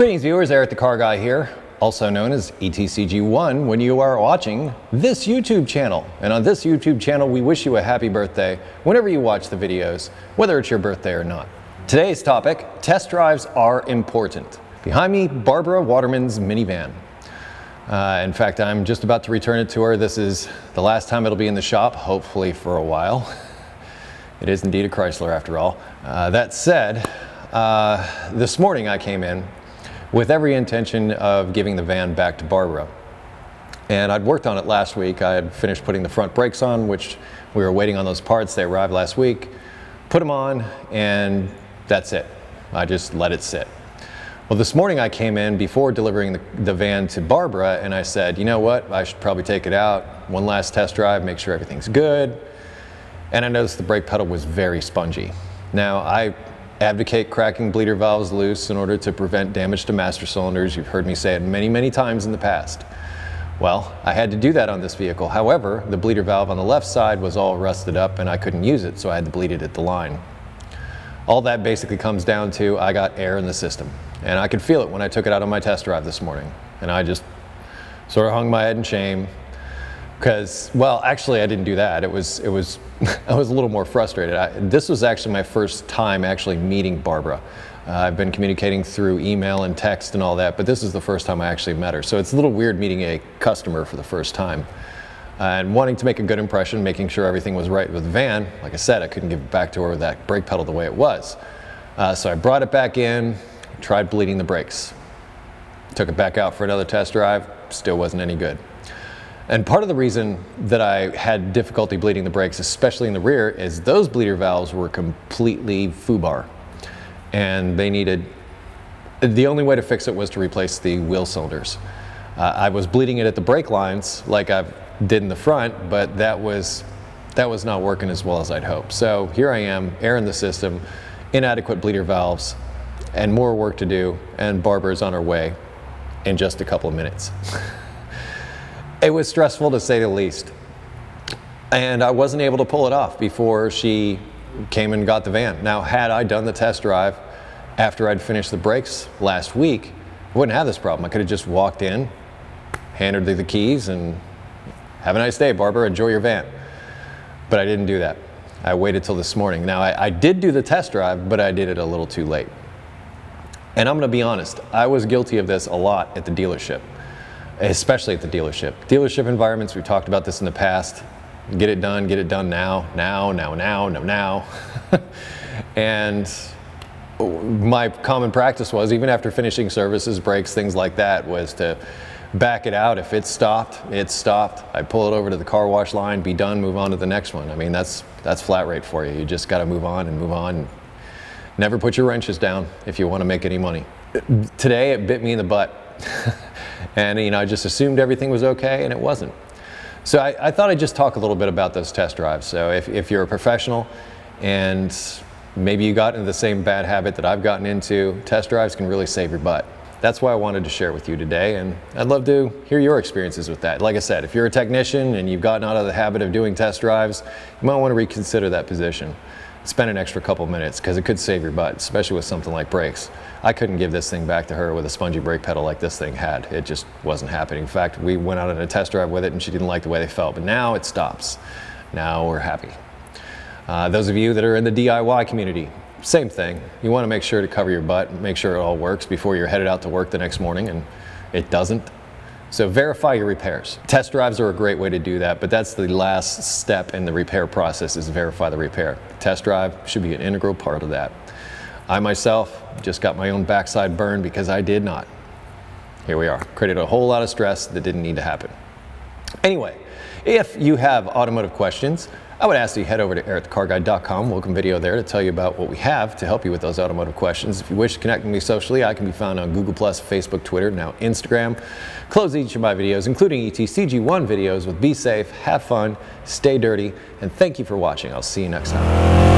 Greetings viewers, Eric the Car Guy here, also known as ETCG1 when you are watching this YouTube channel. And on this YouTube channel, we wish you a happy birthday whenever you watch the videos, whether it's your birthday or not. Today's topic, test drives are important. Behind me, Barbara Waterman's minivan. In fact, I'm just about to return it to her. This is the last time it'll be in the shop, hopefully for a while. It is indeed a Chrysler after all. That said, this morning I came in with every intention of giving the van back to Barbara. And I'd worked on it last week. I had finished putting the front brakes on, which we were waiting on those parts. They arrived last week, put them on, and that's it. I just let it sit. Well, this morning I came in before delivering the van to Barbara, and I said, you know what, I should probably take it out, one last test drive, make sure everything's good. And I noticed the brake pedal was very spongy. Now, I advocate cracking bleeder valves loose in order to prevent damage to master cylinders. You've heard me say it many, many times in the past. Well, I had to do that on this vehicle. However, the bleeder valve on the left side was all rusted up and I couldn't use it, so I had to bleed it at the line. All that basically comes down to I got air in the system. And I could feel it when I took it out on my test drive this morning. And I just sort of hung my head in shame. Because, well, actually I didn't do that. I was a little more frustrated. This was actually my first time actually meeting Barbara. I've been communicating through email and text and all that, but this is the first time I actually met her. So it's a little weird meeting a customer for the first time. And wanting to make a good impression, making sure everything was right with the van. Like I said, I couldn't give it back to her with that brake pedal the way it was. So I brought it back in, tried bleeding the brakes. Took it back out for another test drive, still wasn't any good. And part of the reason that I had difficulty bleeding the brakes, especially in the rear, is those bleeder valves were completely foobar. And they needed, the only way to fix it was to replace the wheel cylinders. I was bleeding it at the brake lines like I did in the front, but that was not working as well as I'd hoped. So here I am, air in the system, inadequate bleeder valves, and more work to do, and Barbara's on her way in just a couple of minutes. It was stressful to say the least. And I wasn't able to pull it off before she came and got the van. Now, had I done the test drive after I'd finished the brakes last week, I wouldn't have this problem. I could have just walked in, handed her the keys, and have a nice day, Barbara, enjoy your van. But I didn't do that. I waited till this morning. Now, I did do the test drive, but I did it a little too late. And I'm gonna be honest, I was guilty of this a lot at the dealership. Especially at the dealership. Dealership environments, we've talked about this in the past. Get it done now. And my common practice was, even after finishing services, brakes, things like that, was to back it out. If it stopped, it stopped. I'd pull it over to the car wash line, be done, move on to the next one. I mean, that's flat rate for you. You just gotta move on and move on. Never put your wrenches down if you wanna make any money. Today, it bit me in the butt. And you know, I just assumed everything was okay, and it wasn't. So I thought I'd just talk a little bit about those test drives. So if you're a professional and maybe you got into the same bad habit that I've gotten into, test drives can really save your butt. That's why I wanted to share with you today, and I'd love to hear your experiences with that. Like I said, if you're a technician and you've gotten out of the habit of doing test drives, you might want to reconsider that position. Spend an extra couple minutes, because it could save your butt, especially with something like brakes. I couldn't give this thing back to her with a spongy brake pedal like this thing had. It just wasn't happening. In fact, we went out on a test drive with it and she didn't like the way they felt, but now it stops. Now we're happy. Those of you that are in the DIY community, same thing. You want to make sure to cover your butt, make sure it all works before you're headed out to work the next morning, and it doesn't. So verify your repairs. Test drives are a great way to do that, but that's the last step in the repair process, is verify the repair. Test drive should be an integral part of that. I myself just got my own backside burned because I did not. Here we are. Created a whole lot of stress that didn't need to happen. Anyway, if you have automotive questions, I would ask that you head over to ericthecarguy.com, welcome video there, to tell you about what we have to help you with those automotive questions. If you wish to connect with me socially, I can be found on Google+, Facebook, Twitter, now Instagram. Close each of my videos, including ETCG1 videos, with be safe, have fun, stay dirty, and thank you for watching. I'll see you next time.